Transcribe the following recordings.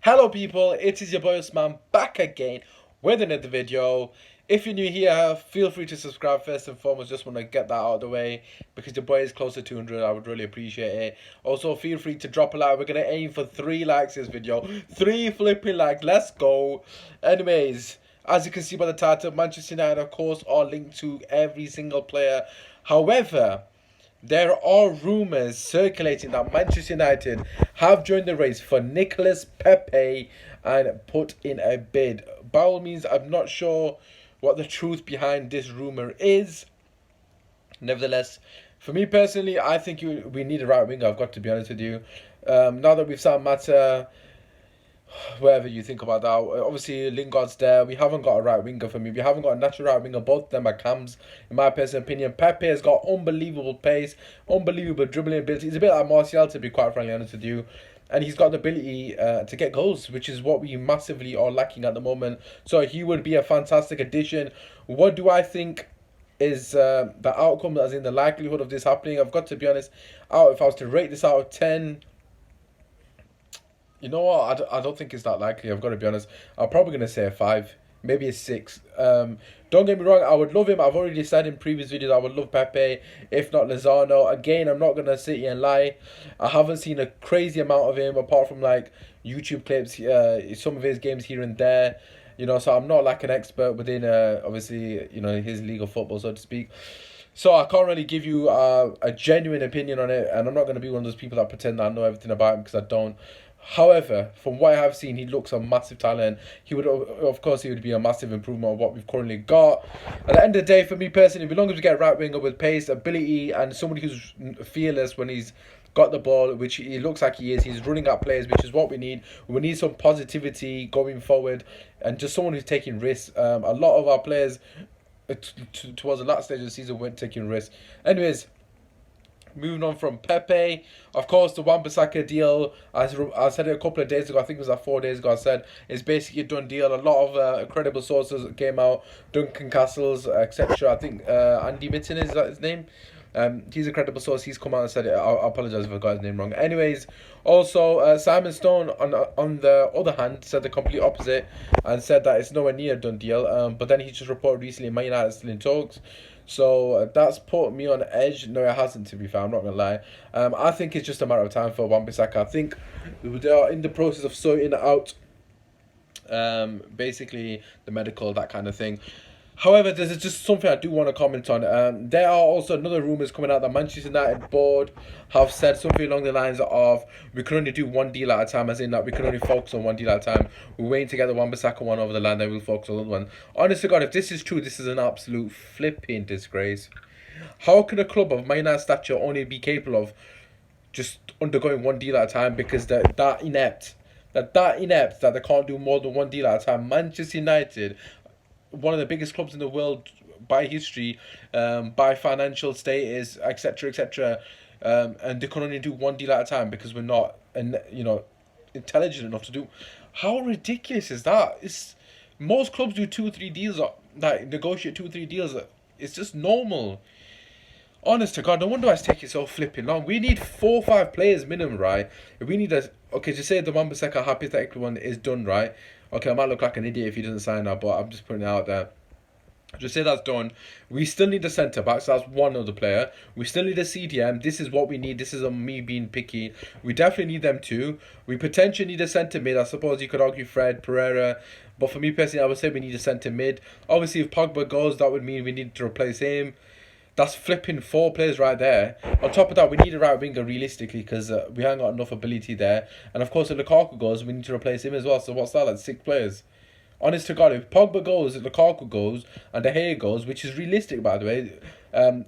Hello people, it is your boy Usman back again with another video. If you're new here, feel free to subscribe first and foremost. Just want to get that out of the way because the boy is close to 200. I would really appreciate it. Also, feel free to drop a like. We're going to aim for 3 likes this video. 3 flipping likes. Let's go. Anyways, as you can see by the title, Manchester United, of course, are linked to every single player. However, there are rumours circulating that Manchester United have joined the race for Nicolas Pepe and put in a bid. By all means, I'm not sure what the truth behind this rumour is. Nevertheless, for me personally, I think we need a right winger. I've got to be honest with you. Now that we've signed Mata, whatever you think about that. Obviously, Lingard's there. We haven't got a right winger for me. We haven't got a natural right winger. Both of them are cams, in my personal opinion. Pepe has got unbelievable pace, unbelievable dribbling ability. He's a bit like Martial, to be quite frankly honest with you. And he's got the ability to get goals, which is what we massively are lacking at the moment. So he would be a fantastic addition. What do I think is the outcome, as in the likelihood of this happening? I've got to be honest. If I was to rate this out of 10, you know what? I don't think it's that likely. I've got to be honest. I'm probably going to say a 5, maybe a 6. Don't get me wrong. I would love him. I've already said in previous videos I would love Pepe, if not Lozano. Again, I'm not going to sit here and lie. I haven't seen a crazy amount of him apart from like YouTube clips, some of his games here and there. So I'm not like an expert within, obviously, his league of football, so to speak. So I can't really give you a genuine opinion on it, and I'm not going to be one of those people that pretend that I know everything about him because I don't. However, from what I have seen, he looks a massive talent. He would be a massive improvement of what we've currently got. At the end of the day, for me personally, as long as we get a right winger with pace, ability, and somebody who's fearless when he's got the ball, which he looks like he is. He's running at players, which is what we need. We need some positivity going forward, and just someone who's taking risks. A lot of our players towards the last stage of the season weren't taking risks. Anyways, moving on from Pepe, of course, the Wan-Bissaka deal, as I said it a couple of days ago, I think it was like 4 days ago, I said it's basically a done deal. A lot of credible sources came out, Duncan Castles, etc. I think Andy Mitten, is that his name? He's a credible source. He's come out and said it. I apologize if I got his name wrong. Anyways, also Simon Stone on the other hand said the complete opposite and said that it's nowhere near a done deal. But then he just reported recently Man United is still in talks. So that's put me on edge. No, it hasn't, to be fair. I'm not gonna lie. I think it's just a matter of time for Wan-Bissaka. I think they are in the process of sorting out basically the medical, that kind of thing. However, there's just something I do want to comment on. There are also another rumours coming out that Manchester United board have said something along the lines of we can only do one deal at a time, as in that we can only focus on one deal at a time. We're waiting to get the Wan-Bissaka one over the line, then we'll focus on the other one. Honest to God, if this is true, this is an absolute flipping disgrace. How can a club of Man United stature only be capable of just undergoing one deal at a time because they're that inept? That inept that they can't do more than one deal at a time. Manchester United, one of the biggest clubs in the world by history, by financial status, etc., etc., and they can only do one deal at a time because we're not, intelligent enough to do. How ridiculous is that? Most clubs do 2 or 3 deals, like negotiate 2 or 3 deals. It's just normal. Honest to God, no wonder why it's taking so flipping long. We need 4 or 5 players minimum, right? If we need just say the Wan-Bissaka hypothetical one is done, right? Okay, I might look like an idiot if he doesn't sign now, but I'm just putting it out there. Just say that's done. We still need a centre back, so that's one other player. We still need a CDM. This is what we need. This is me being picky. We definitely need them too. We potentially need a centre mid. I suppose you could argue Fred, Pereira, but for me personally, I would say we need a centre mid. Obviously, if Pogba goes, that would mean we need to replace him. That's flipping 4 players right there. On top of that, we need a right winger realistically because we haven't got enough ability there. And of course, if Lukaku goes, we need to replace him as well. So what's that, like 6 players? Honest to God, if Pogba goes, if Lukaku goes, and De Gea goes, which is realistic by the way,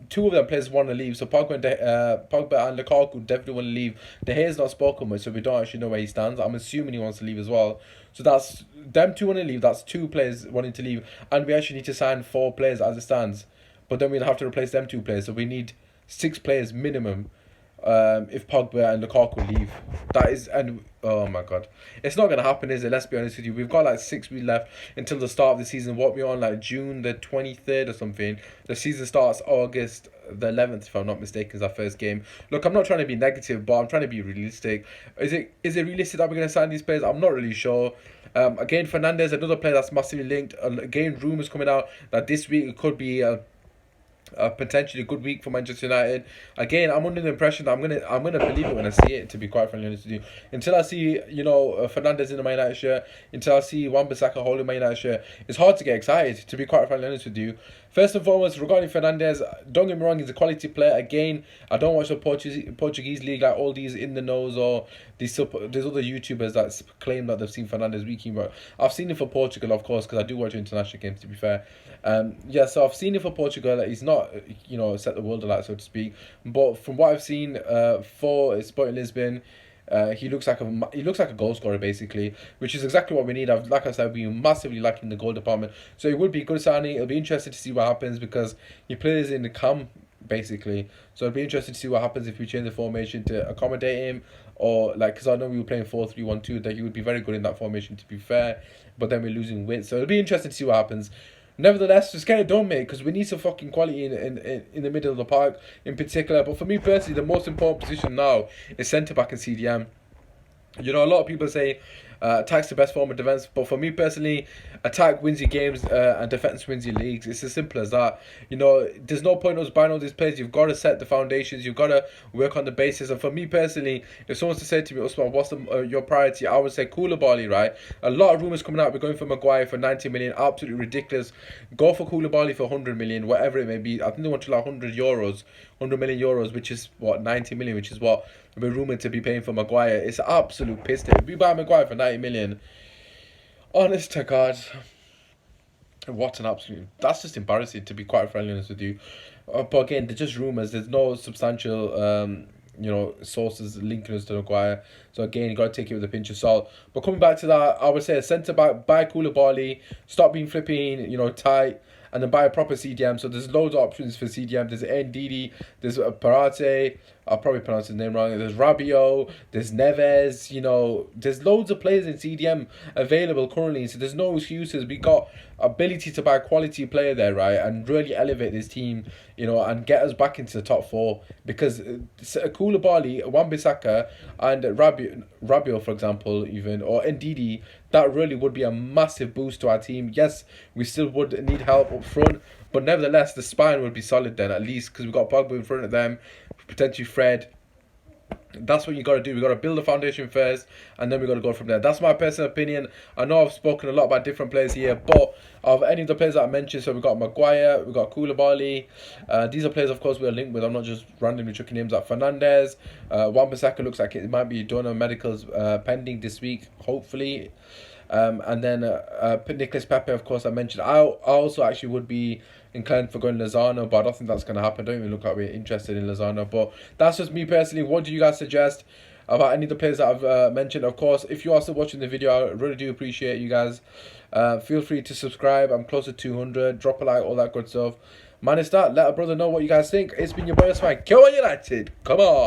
2 of them players want to leave. So Pogba and Lukaku definitely want to leave. De Gea's not spoken much, so we don't actually know where he stands. I'm assuming he wants to leave as well. So that's them 2 want to leave. That's 2 players wanting to leave, and we actually need to sign 4 players as it stands. But then we'll have to replace them 2 players. So we need 6 players minimum if Pogba and Lukaku leave. Oh my God. It's not going to happen, is it? Let's be honest with you. We've got like 6 weeks left until the start of the season. What we're on, like June the 23rd or something. The season starts August the 11th, if I'm not mistaken, is our first game. Look, I'm not trying to be negative, but I'm trying to be realistic. Is it realistic that we're going to sign these players? I'm not really sure. Again, Fernandez, another player that's massively linked. Again, rumours coming out that this week it could be a potentially good week for Manchester United. Again, I'm under the impression that I'm gonna believe it when I see it. To be quite frankly honest with you, until I see Fernandez in the Man United shirt, until I see Wan-Bissaka holding Man United shirt, it's hard to get excited. To be quite frankly honest with you, first and foremost regarding Fernandez, don't get me wrong, he's a quality player. Again, I don't watch the Portuguese league like all these in the nose or there's other YouTubers that claim that they've seen Fernandez weekend, but I've seen him for Portugal, of course, because I do watch international games. To be fair, yeah, so I've seen him for Portugal. He's not set the world alight, so to speak. But from what I've seen for Sporting Lisbon, he looks like a goal scorer basically, which is exactly what we need. Like I said, we're massively lacking the goal department, so it would be a good signing. It'll be interesting to see what happens because he plays in the cam basically. So it'll be interesting to see what happens if we change the formation to accommodate him, or like because I know we were playing 4-3-1-2, that he would be very good in that formation. To be fair, but then we're losing width, so it'll be interesting to see what happens. Nevertheless, just get it done, mate, because we need some fucking quality in the middle of the park in particular. But for me personally, the most important position now is centre back and CDM. A lot of people say attack's the best form of defence, but for me personally, attack wins your games and defence wins your leagues. It's as simple as that. There's no point in us buying all these players. You've got to set the foundations. You've got to work on the basis. And for me personally, if someone's to say to me, Usman, what's your priority? I would say Koulibaly, right? A lot of rumours coming out. We're going for Maguire for 90 million. Absolutely ridiculous. Go for Koulibaly for 100 million, whatever it may be. I think they want to like 100 million euros, which is what, 90 million, which is what we're rumoured to be paying for Maguire. It's an absolute piss take. If we buy Maguire for 90 million, honest to God, what an absolute... That's just embarrassing, to be quite frankly honest with you. But again, they're just rumours. There's no substantial, sources linking us to Maguire. So again, you got to take it with a pinch of salt. But coming back to that, I would say a centre-back, buy Koulibaly, stop being flipping, tight, and then buy a proper CDM. So there's loads of options for CDM. There's Ndidi, there's Parate, I'll probably pronounce his name wrong. There's Rabiot, there's Neves, there's loads of players in CDM available currently. So there's no excuses. We got ability to buy a quality player there, right? And really elevate this team, and get us back into the top four. Because Koulibaly, Wan-Bissaka, and Rabiot, for example, even, or Ndidi, that really would be a massive boost to our team. Yes, we still would need help up front, but nevertheless, the spine would be solid then, at least, because we've got Pogba in front of them, potentially Fred. That's what you got to do. We got to build the foundation first, and then we got to go from there. That's my personal opinion. I know I've spoken a lot about different players here, but of any of the players that I mentioned, so we got Maguire, we got Koulibaly. These are players, of course, we are linked with. I'm not just randomly chucking names like Fernandez. Wan-Bissaka looks like it might be done on medicals pending this week, hopefully. And then Nicolas Pepe, of course, I mentioned. I also actually would be inclined for going Lozano, but I don't think that's going to happen. I don't even look like we're interested in Lozano. But that's just me personally. What do you guys suggest about any of the players that I've mentioned? Of course, if you are still watching the video, I really do appreciate you guys. Feel free to subscribe. I'm close to 200. Drop a like, all that good stuff. Man, it's that. Let a brother know what you guys think. It's been your boy, Usman. Kill United. Come on.